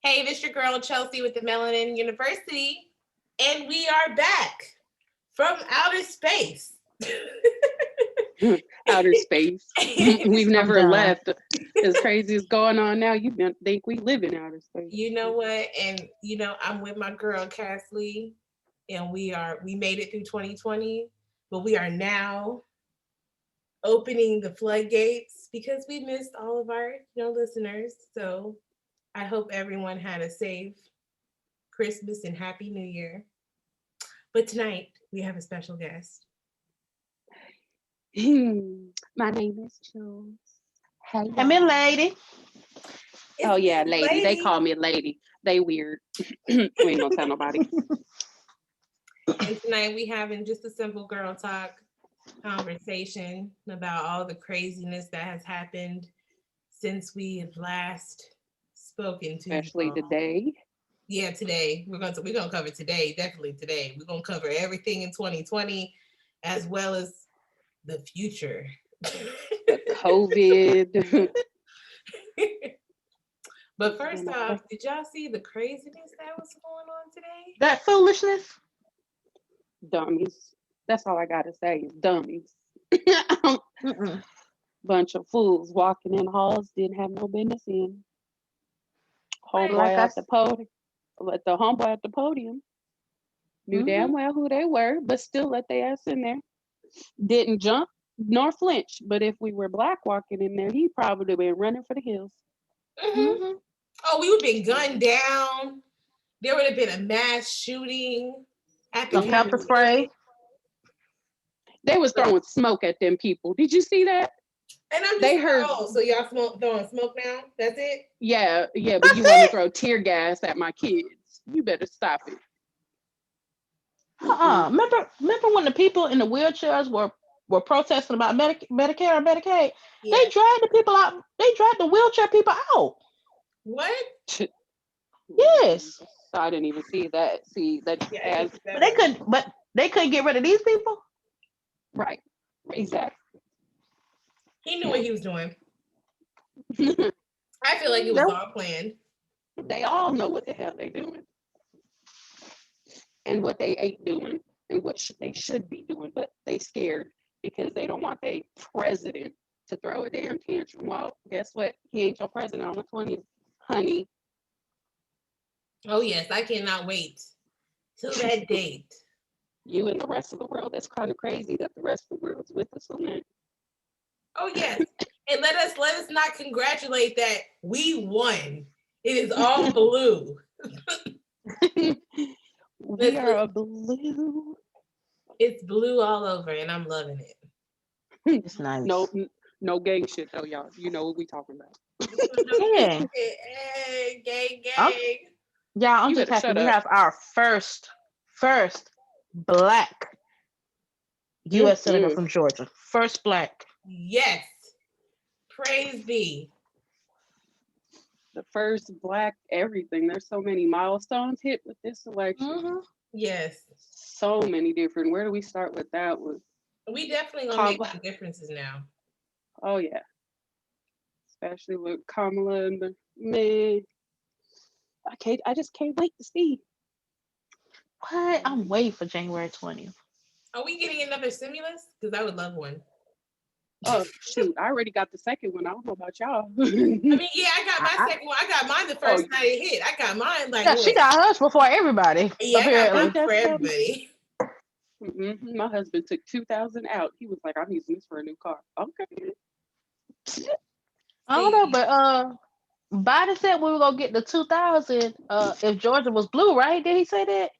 Hey, this your girl Chelsea with the Melanin University, and we are back from outer space. Outer space. We've never left. As crazy as going on now, you think we live in outer space. You know what? And I'm with my girl Cassie, and we made it through 2020, but we are now opening the floodgates because we missed all of our listeners. So I hope everyone had a safe Christmas and Happy New Year. But tonight we have a special guest. My name is Jewelz. Hey, come in, lady. Oh yeah, lady. They call me a lady. They weird. We ain't gonna tell nobody. And tonight we having just a simple girl talk conversation about all the craziness that has happened since we have last spoken to especially today. Yeah, today we're gonna cover today. Definitely today we're gonna cover everything in 2020 as well as the future. The COVID. But first off, did y'all see the craziness that was going on today? That foolishness? Dummies. That's all I gotta say is dummies. Bunch of fools walking in halls didn't have no business in. Homeboy at the podium. Let the homeboy at the podium knew damn well who they were, but still let their ass in there. Didn't jump nor flinch. But if we were black walking in there, he probably would have been running for the hills. Oh, we would have been gunned down. There would have been a mass shooting. Some pepper spray. They was throwing smoke at them people. Did you see that? And I'm just so y'all throwing smoke now? That's it? Yeah, but you want to throw tear gas at my kids. You better stop it. Remember when the people in the wheelchairs were protesting about Medicare or Medicaid? Yeah. They dragged the people out. They dragged the wheelchair people out. What? Yes. I didn't even see that. See that? Yeah, but they couldn't get rid of these people. Right. Exactly. He knew what he was doing. I feel like it was all planned. They all know what the hell they're doing. And what they ain't doing. And what they should be doing. But they scared because they don't want their president to throw a damn tantrum. Well, guess what? He ain't your president on the 20th, honey. Oh, yes. I cannot wait till that date. You and the rest of the world. That's kind of crazy that the rest of the world's with us on that. Oh, yes. And let us not congratulate that we won. It is all blue. We are a blue. It's blue all over, and I'm loving it. It's nice. No gang shit though, y'all. You know what we talking about. Yeah. Gang. Yeah, I'm just happy we have our first black U.S. Senator from Georgia. First black. Yes. Praise be. The first black everything. There's so many milestones hit with this election. Yes. So many different. Where do we start with that one? We definitely gonna make some differences now. Oh yeah. Especially with Kamala and the man. I just can't wait to see. What? I'm waiting for January 20th. Are we getting another stimulus? Because I would love one. Oh shoot! I already got the second one. I don't know about y'all. I mean, yeah, I got my second one. I got mine the first night it hit. I got mine like. Yeah, she got hers before everybody. Yeah, apparently. I got mine for everybody. My husband took $2,000 out. He was like, "I'm using this for a new car." Okay. I don't know, but Biden said we were gonna get the 2,000 if Georgia was blue, right? Did he say that?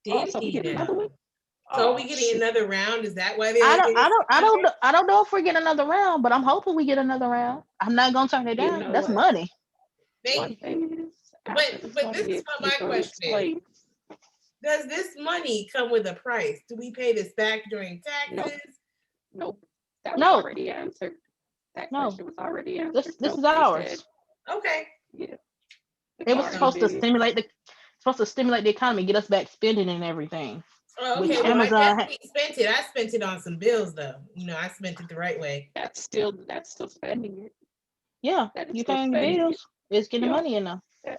Did he? So are we getting another round? Is that why they? I don't know if we get another round, but I'm hoping we get another round. I'm not gonna turn it down. That's money. But this is what my question is. Does this money come with a price? Do we pay this back during taxes? Nope. That was already answered. That question was already answered. This is ours. Okay. Yeah. It was supposed to stimulate the economy, get us back spending and everything. Oh, okay. Well, I definitely spent it. I spent it on some bills, though. I spent it the right way. That's still spending it. Yeah, you paying the bills. It's getting the money in now. Yeah.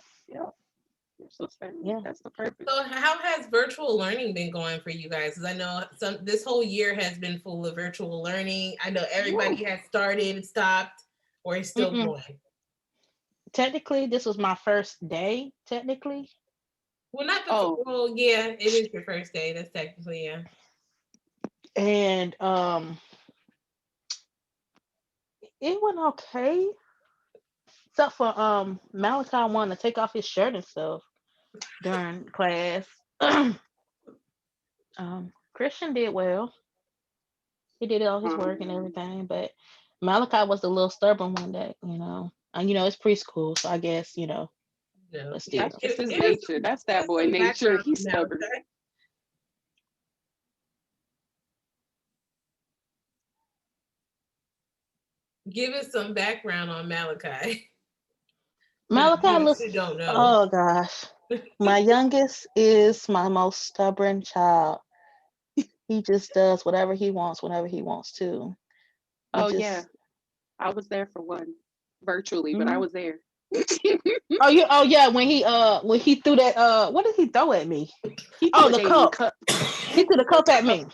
So Yeah. that's the purpose. So how has virtual learning been going for you guys? Because I know this whole year has been full of virtual learning. I know everybody has started, stopped, or is still going. Technically, this was my first day. Technically. Well, not the. Well, yeah, it is your first day. That's technically, yeah. And it went okay, except for Malachi wanted to take off his shirt and stuff during class. Christian did well. He did all his work and everything, but Malachi was a little stubborn one day, And it's preschool, so I guess, but still. That's just his nature. That's that boy nature. He's stubborn. Give us some background on Malachi. Malachi don't know. Oh gosh. My youngest is my most stubborn child. He just does whatever he wants whenever he wants to. Yeah. I was there for one virtually, but I was there. Oh yeah, when he threw that what did he throw at me? The cup. He threw the cup at me.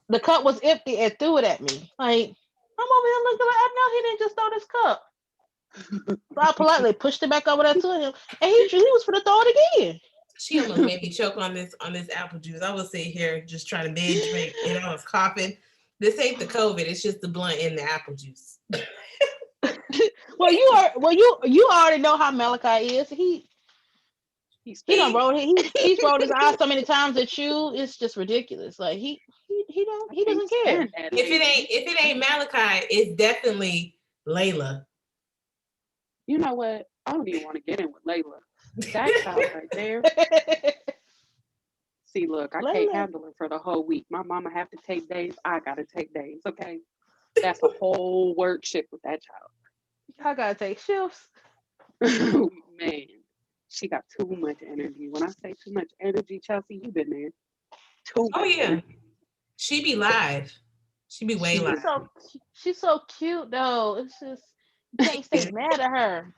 The cup was empty and threw it at me. Like, I'm over here looking like I know he didn't just throw this cup. So I politely pushed it back over there to him, and he was gonna throw it again. She almost made me choke on this apple juice. I was sitting here just trying to binge drink, and I was coughing. This ain't the COVID; it's just the blunt in the apple juice. Well, you already know how Malachi is. He's rolled his eyes so many times at you. It's just ridiculous. Like he doesn't care. If it ain't Malachi, it's definitely Layla. You know what? I don't even want to get in with Layla. That child right there. See, look, I can't handle her for the whole week. My mama have to take days. I gotta take days. Okay, that's a whole work shift with that child. I gotta take shifts. Man, she got too much energy. When I say too much energy, Chelsea, you've been there. Yeah, she be live. She be way live. She's so cute though. It's just you can't stay mad at her.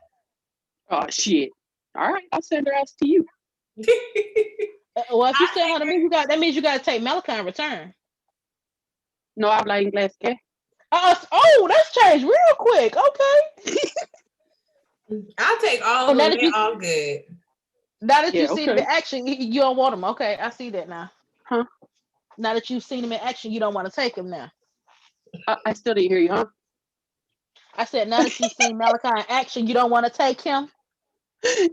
Oh shit! All right, I'll send her out to you. Well, if you send her to me, that means you got to take Malachi in return. No habla inglés, ¿qué? That's changed real quick. Okay. I'll take all of them. They're all good. Now that you've seen them in action, you don't want them. Okay, I see that now. Huh? Now that you've seen them in action, you don't want to take them now. I still didn't hear you, huh? I said, now that you've seen Malachi in action, you don't want to take him?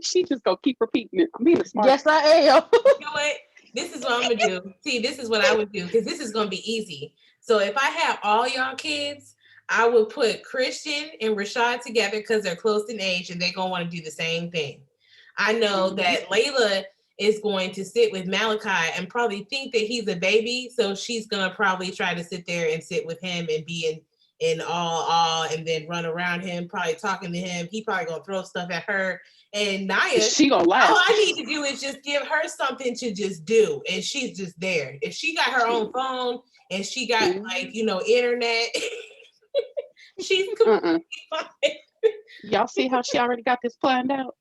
She just gonna keep repeating it. I'm being smart. Yes, I am. You know what? This is what I'm gonna do. See, this is what I would do because this is gonna be easy. So if I have all y'all kids, I would put Christian and Rashad together because they're close in age and they're gonna want to do the same thing. I know that Layla is going to sit with Malachi and probably think that he's a baby, so she's gonna probably try to sit there and sit with him and be in awe and then run around him, probably talking to him. He probably gonna throw stuff at her. And Naya, she gonna laugh. All I need to do is just give her something to just do, and she's just there. If she got her own phone and she got internet, she's completely fine. Y'all see how she already got this planned out?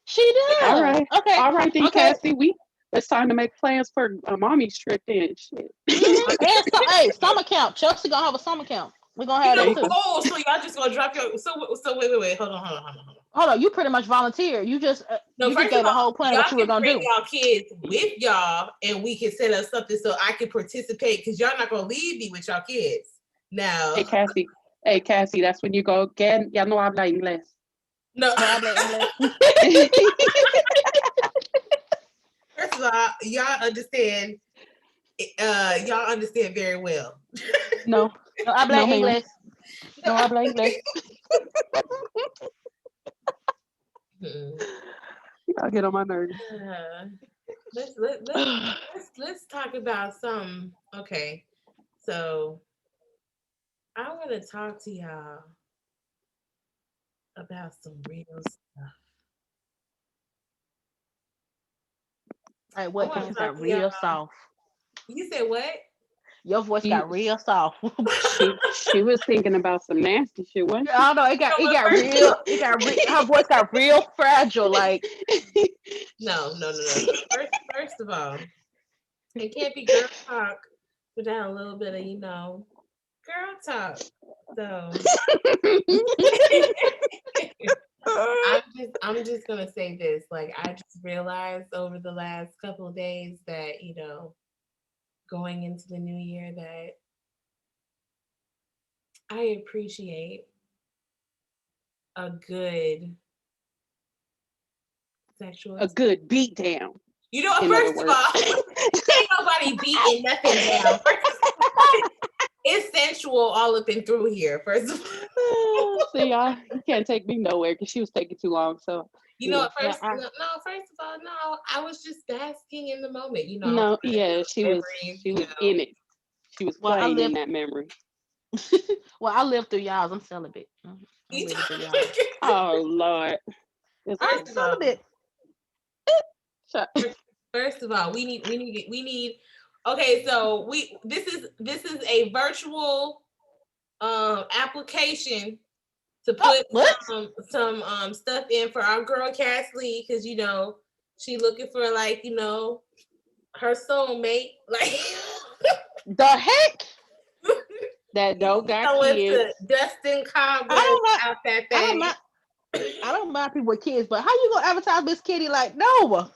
She did. All right. Okay. All right, then, Cassie. It's time to make plans for a mommy's trip then. Shit. And summer camp. Chelsea gonna have a summer camp. We're gonna have that too. Oh, so y'all just gonna drop your so wait. Hold on. You pretty much volunteered. You just you just gave a whole plan what you were gonna do. Y'all kids with y'all, and we can set up something so I can participate because y'all not gonna leave me with y'all kids. Now, Hey Cassie, that's when you go again. Ya no habla inglés. No habla inglés. First of all, y'all understand. Y'all understand very well. No habla inglés. No habla inglés. I'll get on my nerves. Let's talk about some. Okay, so I want to talk to y'all about some real stuff. All right, what kind of real stuff? You said what? Your voice She got real soft. she was thinking about some nasty shit, wasn't I don't know. Her voice got real fragile. Like, she? No. First of all, it can't be girl talk without a little bit of, girl talk. So I'm just gonna say this. Like, I just realized over the last couple of days that, going into the new year, that I appreciate a good sexual A good beat down. In other first of words. all, ain't nobody beating nothing down. It's sensual all up and through here. First of all, See, you can't take me nowhere because she was taking too long. So first of all, no, I was just basking in the moment. no, yeah, she was in it. She was well, playing in that memory. well, I lived through y'all. I'm celibate. I'm living through y'all. Oh Lord. First of all, celibate. first of all, we need. Okay, so this is a virtual application to put some stuff in for our girl Cassie, because she looking for, like, her soulmate, like. The heck? That dog got kids. Dustin Cobblers out that thing. I don't mind people with kids, but how you gonna advertise Miss Kitty like no?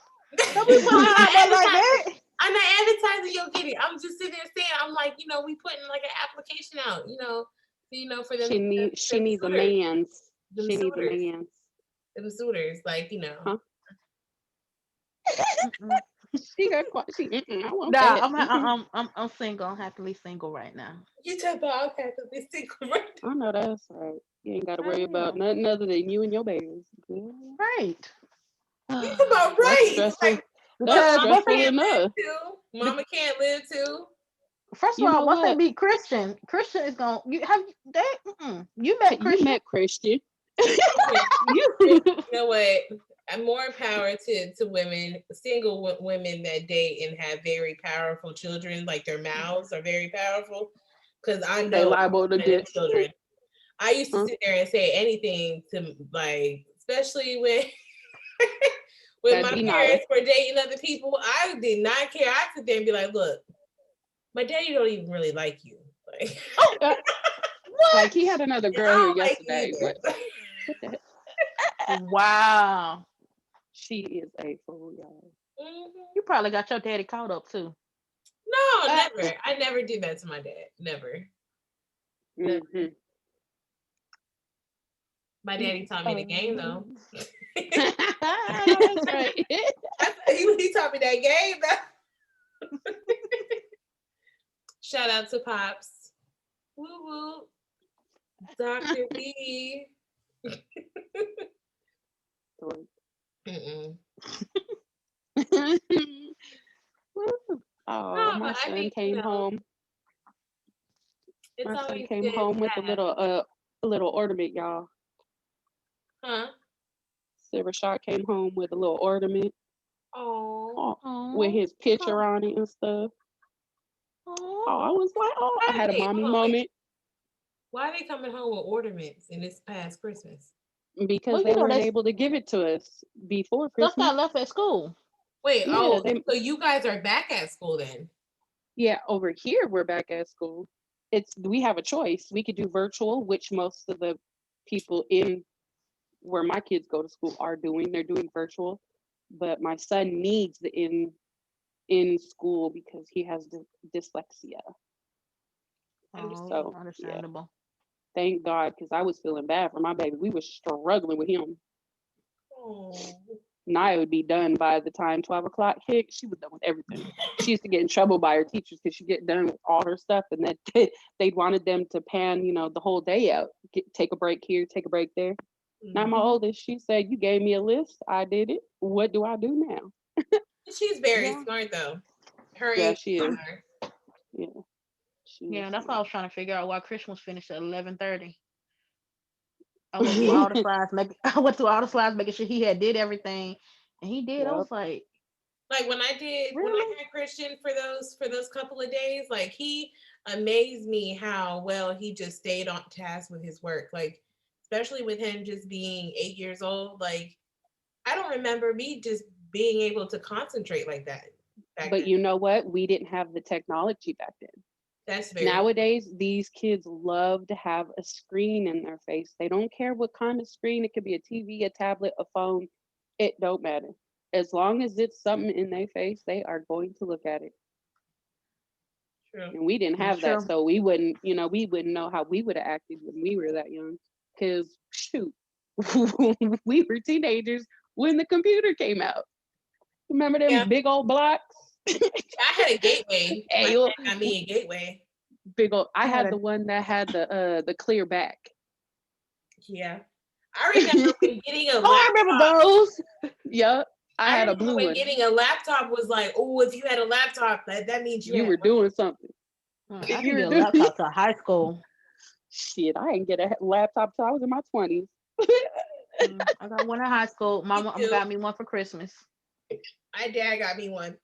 Don't be putting out there like that. I'm not advertising your kitty. I'm just sitting there saying, I'm like, we putting like an application out, for them. She needs a man's. She needs a man's. Them suitors, like, Huh? She got quite. I want nah, that. I'm single. I'm happily single right now. You talk about happily single right now. I know that's right. You ain't got to worry about nothing other than you and your babies. Right. You talk about right. That's stressful. Like, That's stressful enough. Mama can't live too. First of all, once they meet Christian is gonna. You met Christian. You met Christian. You know what? More power to women, single women that date and have very powerful children. Like, their mouths are very powerful. Because I know they liable to get children. I used to sit there and say anything to, like, especially when my parents were dating other people. I did not care. I sit there and be like, look, my daddy don't even really like you. Like, what? Like, he had another girl here yesterday. What the heck? Wow. She is a fool, y'all. Mm-hmm. You probably got your daddy caught up too. No, never. I never did that to my dad. Never. Mm-hmm. My daddy taught me the game, though. That's right. He taught me that game, though. Shout out to Pops. Woo woo. Dr. B. My son came home. My son came home with a little ornament, y'all. Huh? Silver Shot came home with a little ornament. Oh. With his picture on it and stuff. I was like, I had a mommy moment. Why are they coming home with ornaments in this past Christmas? Because they weren't able to give it to us before Christmas. Stuff got left at school. Wait, so you guys are back at school then? Yeah, over here we're back at school. We have a choice. We could do virtual, which most of the people in where my kids go to school are doing. They're doing virtual, but my son needs the in school because he has dyslexia. So understandable. Yeah. Thank God, because I was feeling bad for my baby. We were struggling with him. Naya would be done by the time 12 o'clock hit. She was done with everything. She used to get in trouble by her teachers because she'd get done with all her stuff, and then they'd wanted them to pan, the whole day out. Take a break here, take a break there. Mm-hmm. Now my oldest, she said, "You gave me a list. I did it. What do I do now?" She's very smart, though. She is. Yeah. Yeah, that's why I was trying to figure out why Christian was finished at 11:30. I went through all the slides, making sure he had did everything, and he did. Yep. I was like, Like when I had Christian for those couple of days, like he amazed me how well he just stayed on task with his work. Like especially with him just being 8 years old, like I don't remember me just being able to concentrate like that back But then. you know what? We didn't have the technology back then. That's very Nowadays, these kids love to have a screen in their face. They don't care what kind of screen. It could be a TV, a tablet, a phone. It don't matter. As long as it's something in their face, they are going to look at it. true. And we didn't That's have that, true. so we wouldn't, we wouldn't know how we would have acted when we were that young. Because shoot, we were teenagers when the computer came out. Remember them Yeah, big old blocks? I had a gateway. Hey, My you dad got me a gateway. big old. I I had had a the one that had the clear back. Yeah. I remember when getting a Oh, I remember laptop. those. Yup, I I had a remember blue when one. getting a laptop was like, oh, if you had a laptop, that means you You had were doing something. I You didn't were get a doing laptop till high school. shit. I didn't get a laptop till I was in my 20s. I got one in high school. My me mom too. got me one for Christmas. My dad got me one,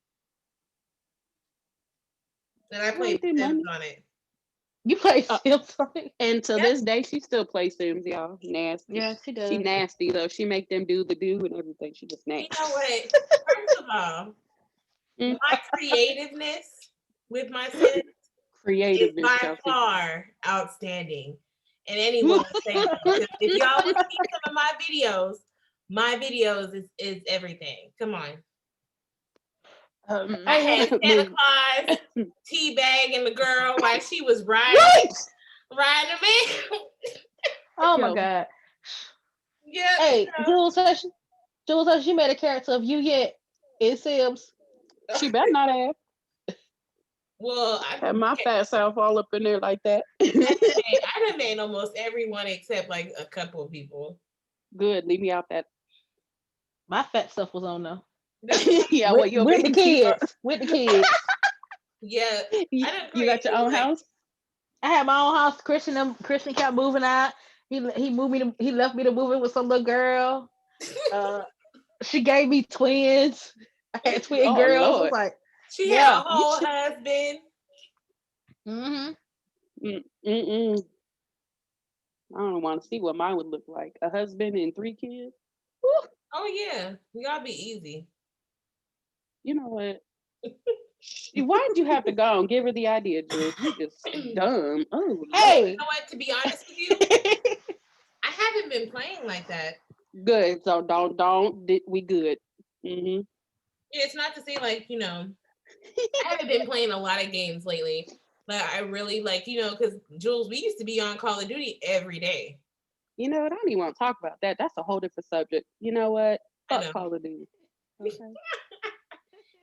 and I I like played their Sims money. on it. You play Uh, Sims on it? and to Yep. this day, she still plays Sims, y'all. Nasty. Yeah, she She does. nasty though. She make them do the do and everything. She just You nasty. know what? First of all, Mm. my creativeness with my Sims is Creativeness, by Chelsea. far outstanding. And anyone will say that because if y'all would see some of my videos is everything. Come on. I Hey, had Santa Move. Claus teabagging the girl while she was riding me. oh my Yo, God. Yep. Hey, Jules said she made a character of you yet in Sims. she better not have Well, had my fat self all up in there like that. I done made almost everyone except like a couple of people. Good. Leave me out that. My fat stuff was on though. That's fine. Yeah, what your With the baby? kids. With the kids. Yeah, You, I done you got your created own like house? I had my own house. Christian kept moving out. He moved me to he left me to move in with some little girl. Uh she gave me twins. I had twin Oh girls. I was Lord. like, she had a yeah. whole husband. Mm-hmm. Mm-mm. I don't want to see what mine would look like. A husband and 3 kids. Oh yeah, y'all be easy. You know what? Why did you have to go and give her the idea, Jules? You just dumb. Oh Lord. You Hey. know what? To be honest with you, I haven't been playing like that. Good. So don't. We good. Mm-hmm. It's not to say like I haven't been playing a lot of games lately, but I really like because Jules, we used to be on Call of Duty every day. You know what? I don't even want to talk about that. That's a whole different subject. You know what? I Fuck know. Call of Duty. Okay.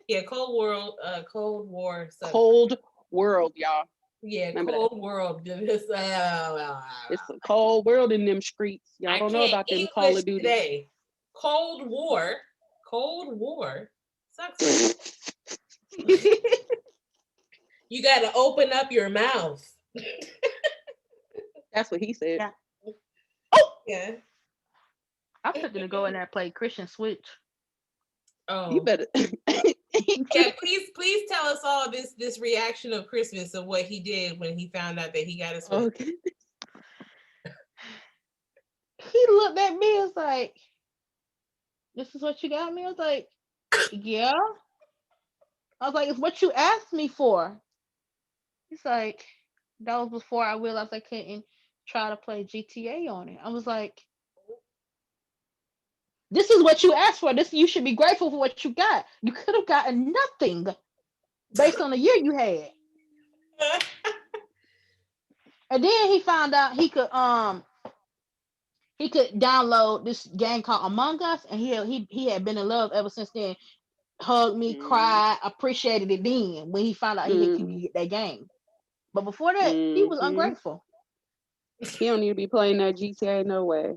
Yeah, Cold War. Cold world, y'all. Yeah, Remember that. Cold World. It's a cold world in them streets. Y'all I don't know can't about them Call English of Duty. today. Cold War. Cold War. Sucks. You got to open up your mouth. That's what he said. Yeah. Yeah. I'm thinking to go in there and play Christian Switch. You Oh. better. Yeah, please tell us all this reaction of Christmas of what he did when he found out that he got a Switch. Okay. He looked at me and was like, "This is what you got me?" I was like, "Yeah." I was like, "It's what you asked me for." He's like, "That was before I realized I couldn't try to play GTA on it." I was like, "This is what you asked for. This you should be grateful for what you got. You could have gotten nothing based on the year you had." And then he found out he could download this game called Among Us, and he had been in love ever since then. Hugged me, cried, appreciated it then when he found out he could get that game. But before that, he was ungrateful. He don't need to be playing that GTA no way.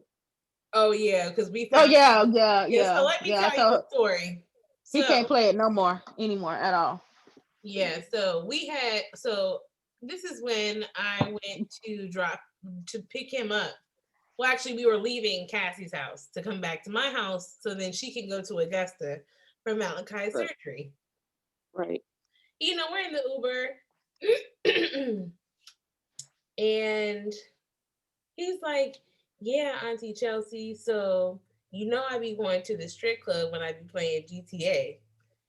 Oh yeah, because we Oh found. yeah. So let me tell you a story. He So can't play it no more anymore at all. yeah, so this is when I went to pick him up. Well, actually, we were leaving Cassie's house to come back to my house so then she can go to Augusta. from Malachi's Right. surgery. Right. You know, we're in the Uber and he's like, yeah, Auntie Chelsea, so you know I be going to the strip club when I be playing GTA.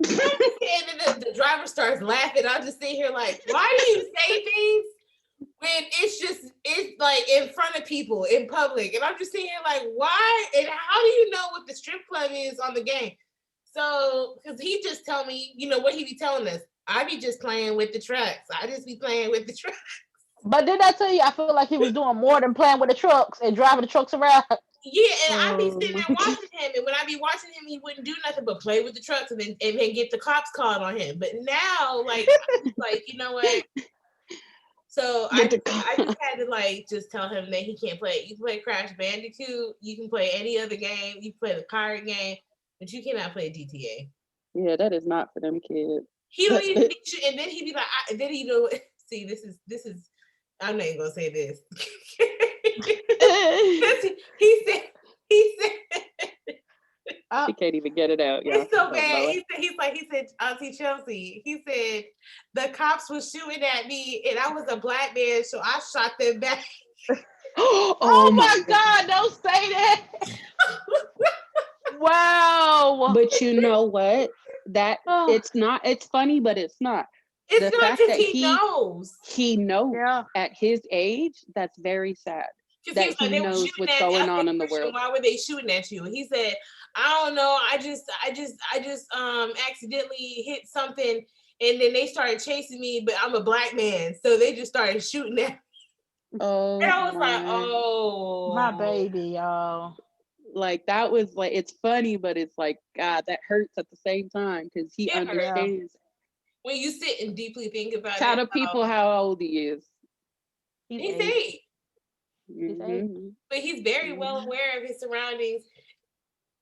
And then the driver starts laughing. I'm just sitting here like, why do you say things when it's like in front of people in public? And I'm just sitting here like, why? And how do you know what the strip club is on the game? So, because he just tell me, you know, what he be telling us. I be just playing with the trucks. I just be playing with the trucks. But did I tell you? I feel like he was doing more than playing with the trucks and driving the trucks around. Yeah, and I be sitting there watching him, and when I be watching him, he wouldn't do nothing but play with the trucks and then get the cops called on him. But now, like, you know what? So I just had to like just tell him that he can't play. You can play Crash Bandicoot, you can play any other game, you can play the pirate game, but you cannot play GTA. Yeah, that is not for them kids. He don't even and then he'd be like, then you know, see, this is. I'm not even gonna say this. he said. She can't even get it out. It's so bad. He said, Auntie Chelsea. He said the cops was shooting at me, and I was a black man, so I shot them back. Oh my God! Don't say that. Wow. But you know what? That it's not. It's funny, but it's not. It's the not because he knows. He knows at his age. That's very sad. That he knows what's going on in the world. Why were they shooting at you? He said, I don't know. I just accidentally hit something, and then they started chasing me. But I'm a black man, so they just started shooting at me. Oh, and I was like, oh, my baby, y'all. Like that was like, it's funny, but it's like, God, that hurts at the same time because he understands. When you sit and deeply think about Tell the people how old he is. He's 8. Mm-hmm. But he's very well aware of his surroundings.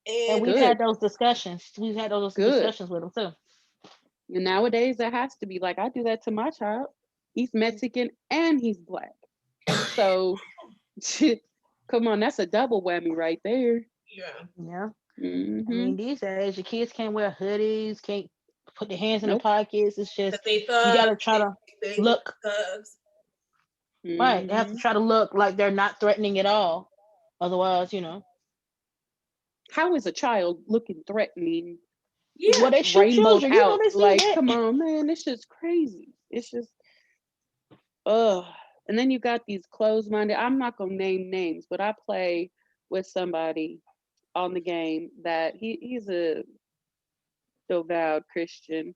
And we've had those discussions. We've had those discussions with him too. And nowadays it has to be like, I do that to my child. He's Mexican and he's black. So come on, that's a double whammy right there. Yeah. Mm-hmm. I mean, these days your kids can't wear hoodies, can't put their hands in their pockets. It's just you gotta try to look. Right. They have to try to look like they're not threatening at all. Otherwise, you know. How is a child looking threatening? Yeah. Well, they shoot children. Out. Like, come on, man. It's just crazy. It's just, And then you got these closed-minded. I'm not gonna name names, but I play with somebody on the game that he's a devout Christian.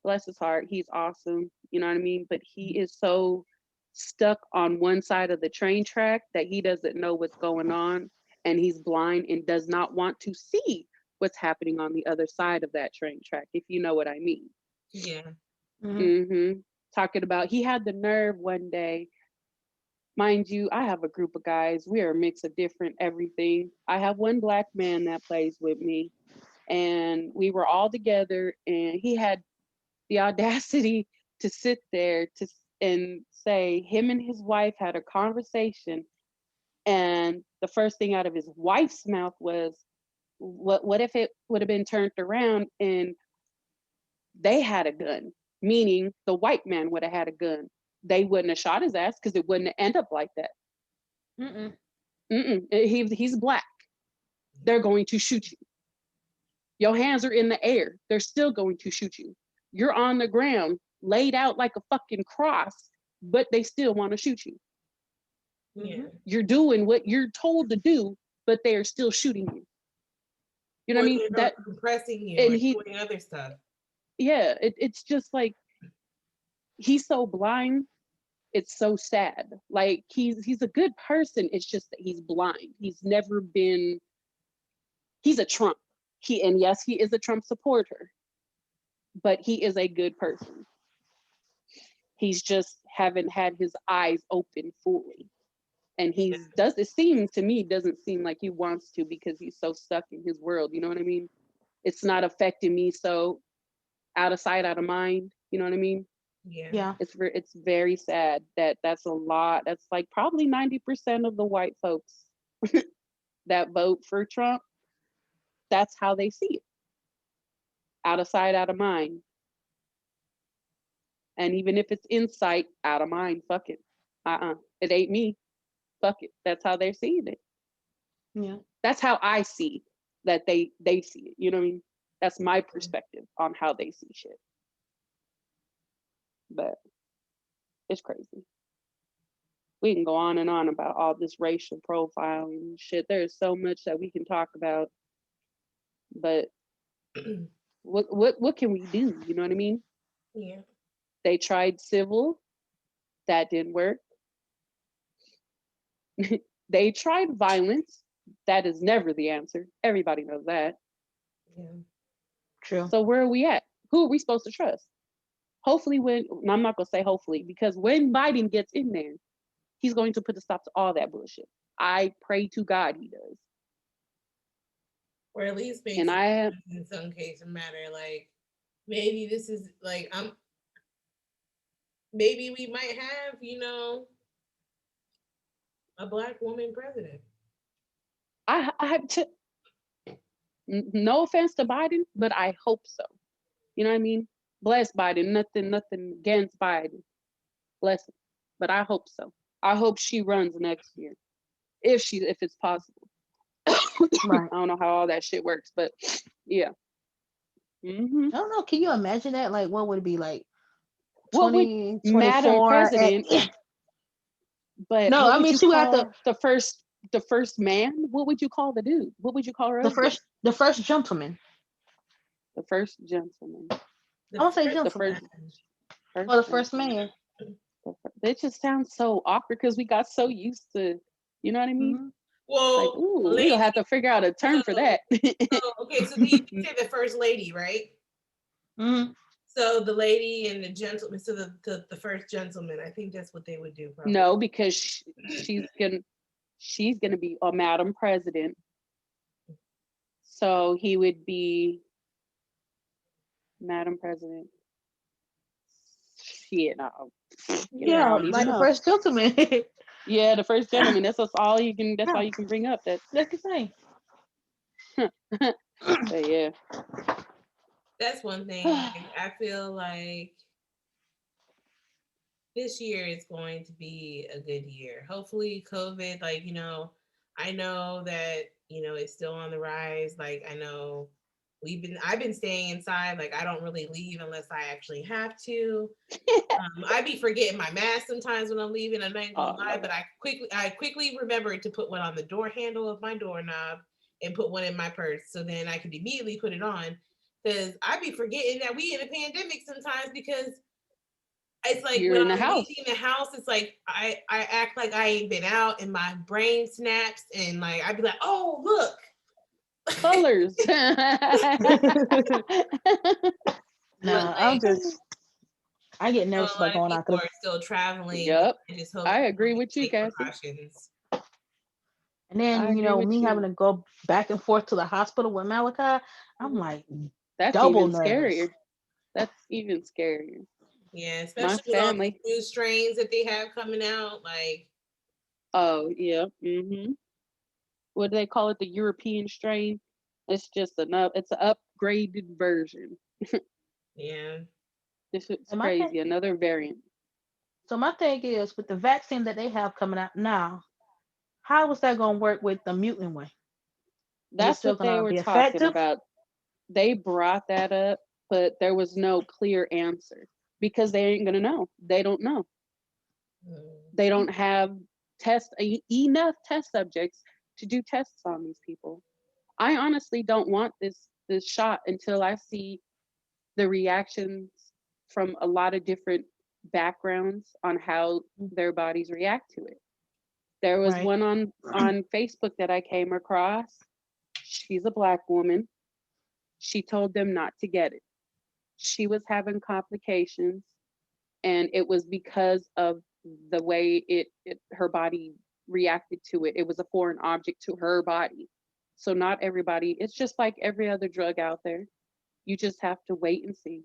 Bless his heart. He's awesome. You know what I mean? But he is so stuck on one side of the train track that he doesn't know what's going on, and he's blind and does not want to see what's happening on the other side of that train track, if you know what I mean. Yeah. Talking about, he had the nerve one day. Mind you, I have a group of guys. We are a mix of different everything. I have one black man that plays with me, and we were all together, and he had the audacity to sit there and say him and his wife had a conversation, and the first thing out of his wife's mouth was, what if it would have been turned around and they had a gun? Meaning the white man would have had a gun. They wouldn't have shot his ass because it wouldn't end up like that. He's black. They're going to shoot you. Your hands are in the air. They're still going to shoot you. You're on the ground, laid out like a fucking cross, but they still want to shoot you. Yeah. You're doing what you're told to do, but they are still shooting you. You know what I mean? That compressing you and doing other stuff. Yeah, it's just like, he's so blind. It's so sad. Like he's a good person. It's just that he's blind. He's a Trump. Yes, he is a Trump supporter, but he is a good person. He's just haven't had his eyes open fully. And doesn't seem like he wants to, because he's so stuck in his world. You know what I mean? It's not affecting me. So out of sight, out of mind. You know what I mean? Yeah. It's very sad that's a lot. That's like probably 90% of the white folks that vote for Trump. That's how they see it. Out of sight, out of mind. And even if it's in sight, out of mind, fuck it. It ain't me. Fuck it. That's how they're seeing it. Yeah. That's how I see that they see it. You know what I mean? That's my perspective on how they see shit. But it's crazy. We can go on and on about all this racial profiling and shit. There's so much that we can talk about. But what can we do? You know what I mean? Yeah. They tried civil, that didn't work. They tried violence, that is never the answer. Everybody knows that. Yeah. True. So where are we at? Who are we supposed to trust? Hopefully I'm not gonna say hopefully, because when Biden gets in there, he's going to put a stop to all that bullshit. I pray to God he does. Or at least make And in some cases matter. Like maybe this is like maybe we might have, a Black woman president. I have to, no offense to Biden, but I hope so. You know what I mean? Bless Biden. Nothing against Biden. Bless him. But I hope so. I hope she runs next year. If it's possible. Right. I don't know how all that shit works, but yeah. Mm-hmm. I don't know. Can you imagine that? Like, what would it be like? What would Madam President? But no, what I would mean you she would call have to the first man? What would you call the dude? What would you call her? the first gentleman. The first gentleman. I want to say gentleman. The first man. It just sounds so awkward because we got so used to, you know what I mean? Mm-hmm. Well, like, ooh, we'll have to figure out a term for that. Okay, so you say the first lady, right? Mm-hmm. So the lady and the gentleman, so the first gentleman, I think that's what they would do. Probably. No, because she's gonna be a Madam President. So he would be Madam President. Shit, no. Yeah, like the first gentleman. Yeah, the first gentleman. That's all you can. That's all you can bring up. That's the thing. But yeah, that's one thing. Like, I feel like this year is going to be a good year. Hopefully, COVID. Like I know that it's still on the rise. Like I know I've been staying inside. Like I don't really leave unless I actually have to. I be forgetting my mask sometimes when I'm leaving. I'm not gonna lie, but I quickly remembered to put one on the door handle of my doorknob and put one in my purse, so then I could immediately put it on. Because I be forgetting that we in a pandemic sometimes, because it's like you're when in the I'm house. leaving the house, it's like I act like I ain't been out, and my brain snaps, and like I'd be like, oh look. Colors. No, I get nervous about going out. People are still traveling. Yep. I just hope I agree with you, Cassie. And then me having to go back and forth to the hospital with Malachi, I'm like, that's double even scarier. That's even scarier. Yeah, especially with all the new strains that they have coming out. Like, oh yeah, what do they call it? The European strain. It's just it's an upgraded version. Yeah, this is crazy. Another variant. So my thing is, with the vaccine that they have coming out now, how is that going to work with the mutant one? That's what they were talking about. They brought that up, but there was no clear answer because they ain't gonna know. They don't know. They don't have enough test subjects to do tests on these people. I honestly don't want this shot until I see the reactions from a lot of different backgrounds on how their bodies react to it. There was one on Facebook that I came across. She's a Black woman. She told them not to get it. She was having complications, and it was because of the way her body reacted to it. It was a foreign object to her body. So not everybody, it's just like every other drug out there. You just have to wait and see.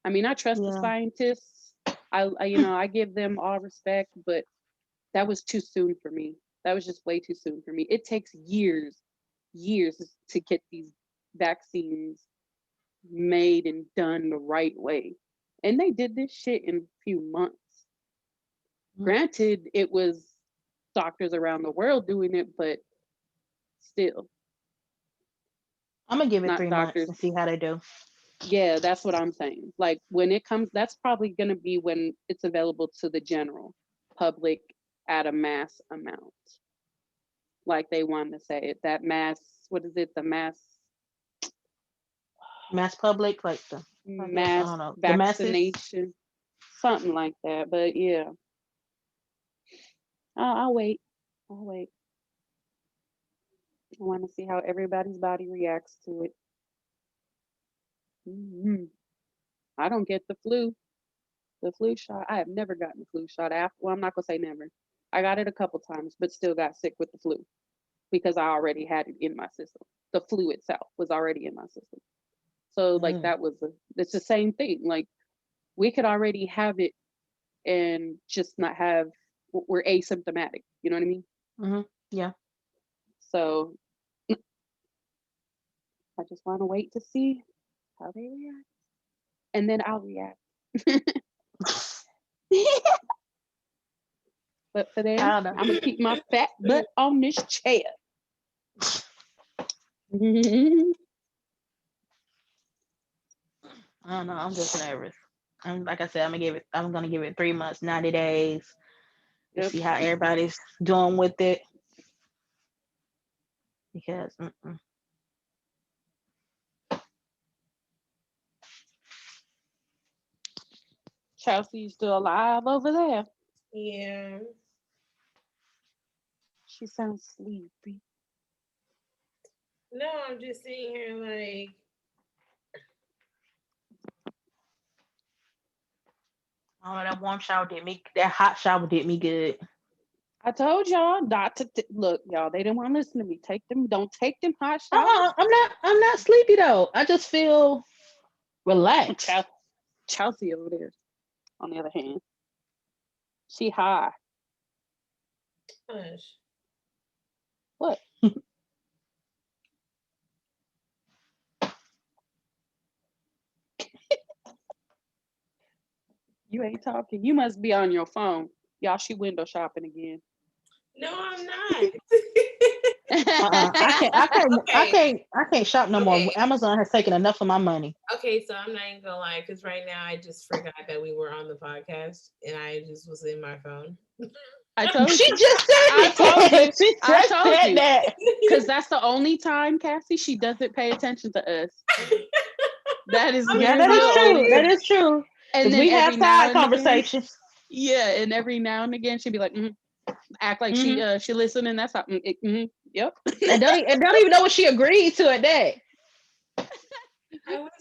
I mean, I trust the scientists. I give them all respect, but that was too soon for me. That was just way too soon for me. It takes years to get these vaccines made and done the right way. And they did this shit in a few months. Granted, it was doctors around the world doing it, but still. I'm gonna give it Not 3 months doctors. and see how they do. Yeah, that's what I'm saying. Like when it comes, that's probably going to be when it's available to the general public at a mass amount. Like they want to say it, that mass, what is it? The mass Public, like the, I guess, I mass don't know, the masses. vaccination, something like that. But yeah, I'll wait. I'll wait. I want to see how everybody's body reacts to it. Mhm. I don't get the flu. The flu shot. I have never gotten the flu shot. After, well, I'm not gonna say never. I got it a couple times, but still got sick with the flu because I already had it in my system. The flu itself was already in my system. So like that was it's the same thing. Like we could already have it and just not have, we're asymptomatic. You know what I mean? Yeah. So I just want to wait to see how they react, and then I'll react. But for them, I'm gonna keep my fat butt on this chair. I don't know. I'm just nervous. Like I said, I'm gonna give it 3 months, 90 days to see how everybody's doing with it. Because Chelsea's still alive over there. Yeah. She sounds sleepy. No, I'm just sitting here like. Oh, that warm shower did me. That hot shower did me good. I told y'all not to look, y'all. They didn't want to listen to me. Don't take them hot showers. I'm not sleepy though. I just feel relaxed. Chelsea over there, on the other hand, she high. Hush. What? You ain't talking. You must be on your phone. Y'all, she window shopping again. No, I'm not. I can't shop no more. Amazon has taken enough of my money. Okay, so I'm not even gonna lie, because right now I just forgot that we were on the podcast and I just was in my phone. I told you. She just said I told you. That. Because that's the only time, Cassie, she doesn't pay attention to us. That is true. That is true. And then we have side conversations. Yeah, and every now and again she'd be like, act like she listening. That's how. Yep. And don't even know what she agreed to at that.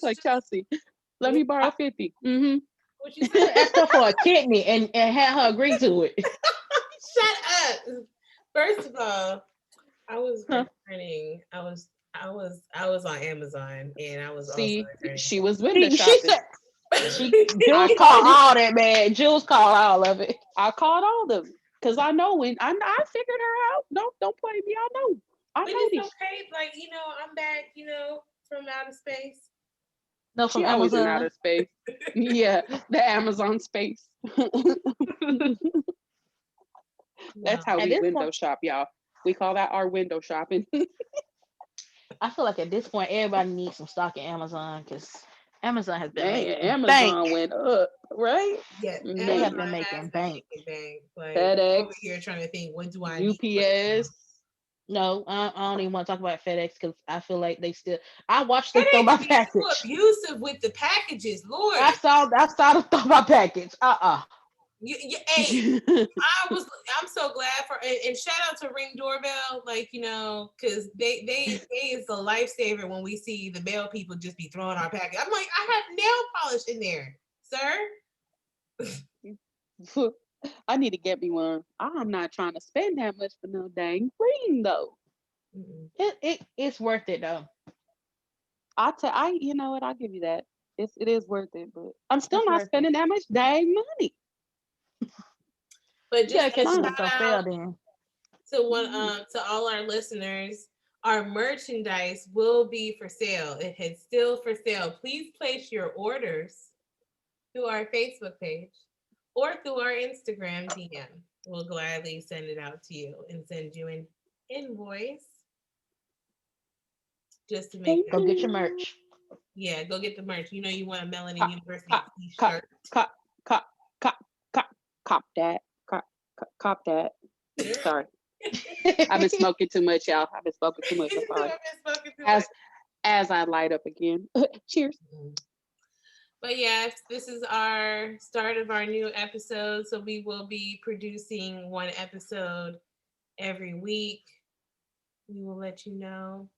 Like Chelsea, let me borrow 50. What you said? Ask her for a kidney and had her agree to it. Shut up. First of all, I was returning. I was on Amazon and I was also returning. She was window shopping. Jules called all that, man. Jules called all of it. I called all of them because I know when I figured her out. Don't play me. I know. But it's okay. Like, I'm back, from outer space. No, from Amazon. Always in outer space. Yeah, the Amazon space. That's how we window shop, y'all. We call that our window shopping. I feel like at this point, everybody needs some stock in Amazon because Amazon has been making Amazon went up, right? Yeah, they have been making bank. Like, FedEx, over here trying to think, what do I UPS. No, I don't even want to talk about FedEx because I feel like they still. I watched them throw my package. So abusive with the packages, Lord. I saw them throw my package. Hey, I'm so glad for and shout out to Ring Doorbell, like, because they is a lifesaver when we see the mail people just be throwing our package. I'm like, I have nail polish in there, sir. I need to get me one. I'm not trying to spend that much for no dang ring though. It's worth it though. You know what? I'll give you that. It is worth it, but I'm still not spending that much dang money. But just to to all our listeners, our merchandise will be for sale. It is still for sale. Please place your orders through our Facebook page or through our Instagram DM. We'll gladly send it out to you and send you an invoice just to make Go get your merch. Yeah, go get the merch. You know you want a Melanin Cop, University cop, t-shirt. cop that. Cop that. Sorry. I've been smoking too much, y'all. I've been smoking too much. I'm sorry. As I light up again. Cheers. But yes, this is our start of our new episode. So we will be producing one episode every week. We will let you know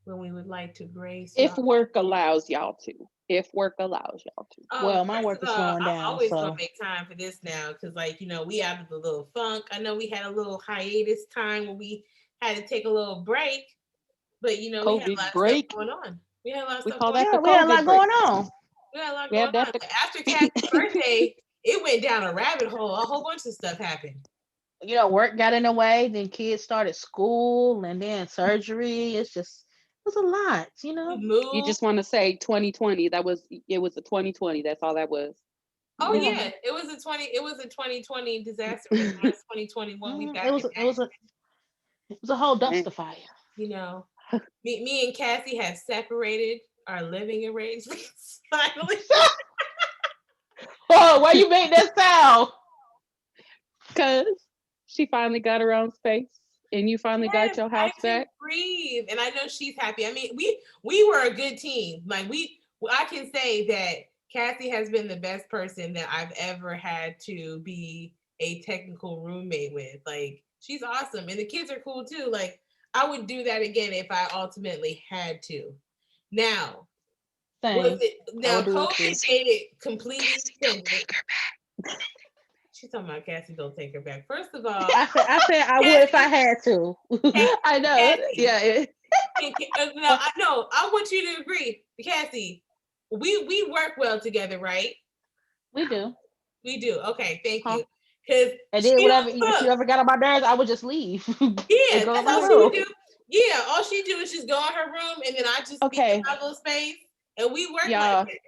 when we would like to grace. If work allows y'all to. If work allows y'all to. Oh, well, my work is slowing down. I'm always so. gonna make time for this now because, like, you know, we out of the little funk. I know we had a little hiatus time where we had to take a little break, but you know, we had a lot of stuff going on. We had a lot of stuff going on. We had a lot going on. We had a lot going on. After Cassie's birthday, it went down a rabbit hole. A whole bunch of stuff happened. You know, work got in the way. Then kids started school, and then surgery. It was a lot. You know, you just want to say 2020. It was a 2020. That's all that was. Oh yeah, it was a 2020 disaster. It was 2021. We got it was a whole dumpster fire. You know, me and Cassie have separated our living arrangements finally. Oh, why you made that sound? Because she finally got her own space, and you finally got your house back. Breathe, and I know she's happy. I mean, we were a good team. Like I can say that Cassie has been the best person that I've ever had to be a technical roommate with. Like, she's awesome, and the kids are cool too. Like, I would do that again if I ultimately had to. Now, COVID made it completely. Don't take her back. She's talking about Cassie. Don't take her back. First of all, I said I would if I had to. I know. Cassie, no, I know. I want you to agree, Cassie. We work well together, right? We do. We do. Okay, thank you. Because and then whatever, if you ever got on my nerves, I would just leave. Yeah, that's all she would do. Yeah, all she do is just go in her room, and then I just be in my little space, and we work like it.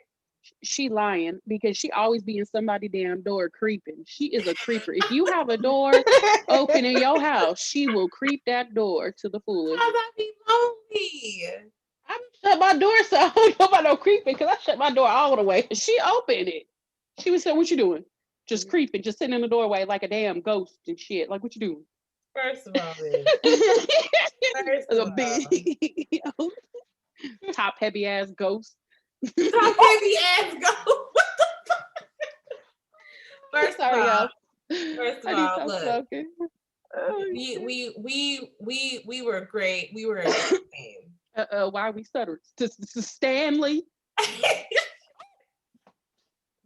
She lying because she always be in somebody's damn door creeping. She is a creeper. If you have a door open in your house, she will creep that door to the fullest. I'd be lonely. I shut my door, so I don't know about no creeping because I shut my door all the way. She opened it. She was saying, "What you doing? Just creeping, just sitting in the doorway like a damn ghost and shit. Like, what you doing?" First of all, big top heavy ass ghost. Top heavy ass ghost. What the fuck? First of all, look. We were great. We were a great team. Why are we stuttering? Stanley.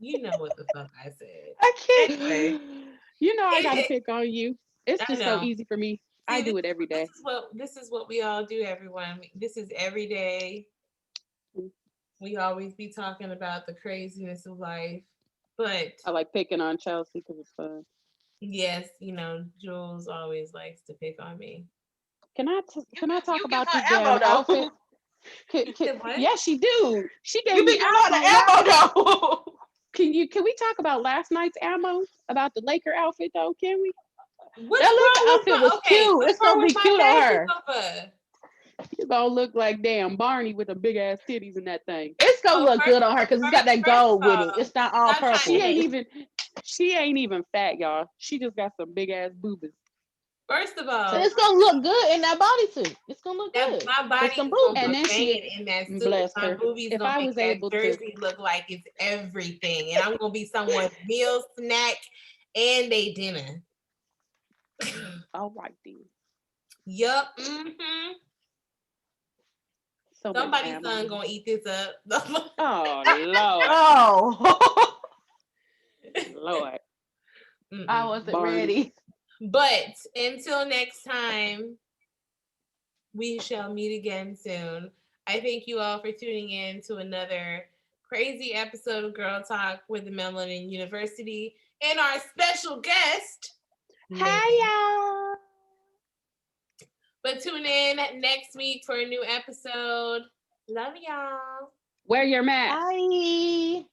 You know what the fuck I said. I can't. Anyway, you know I gotta pick on you. It's just so easy for me. See, I do it every day. This is what we all do, everyone. This is every day. We always be talking about the craziness of life, but I like picking on Chelsea because it's fun. Yes, you know, Jules always likes to pick on me. Can I talk about this damn outfit? Yeah, she do. She gave me ammo though. Can we talk about last night's ammo? About the Laker outfit though? Can we? That Laker outfit was cute. It's gonna be cute on her. It's gonna look like damn Barney with the big ass titties in that thing. It's gonna look good on her because it's got that gold with it. It's not all purple. She ain't even fat, y'all. She just got some big ass boobies. First of all, so it's gonna look good in that bodysuit. It's gonna look good. My body some boobies, and then she in that suit. My boobies if I was able to look like it's everything, and I'm gonna be someone's meal, snack, and they dinner. All right then. Yup. Mm-hmm. So somebody's son gonna eat this up. Oh Lord. Oh Lord. I wasn't ready. But until next time, we shall meet again soon. I thank you all for tuning in to another crazy episode of Girl Talk with the Melanin University and our special guest. Hi, y'all. But tune in next week for a new episode. Love y'all. Wear your mask. Bye.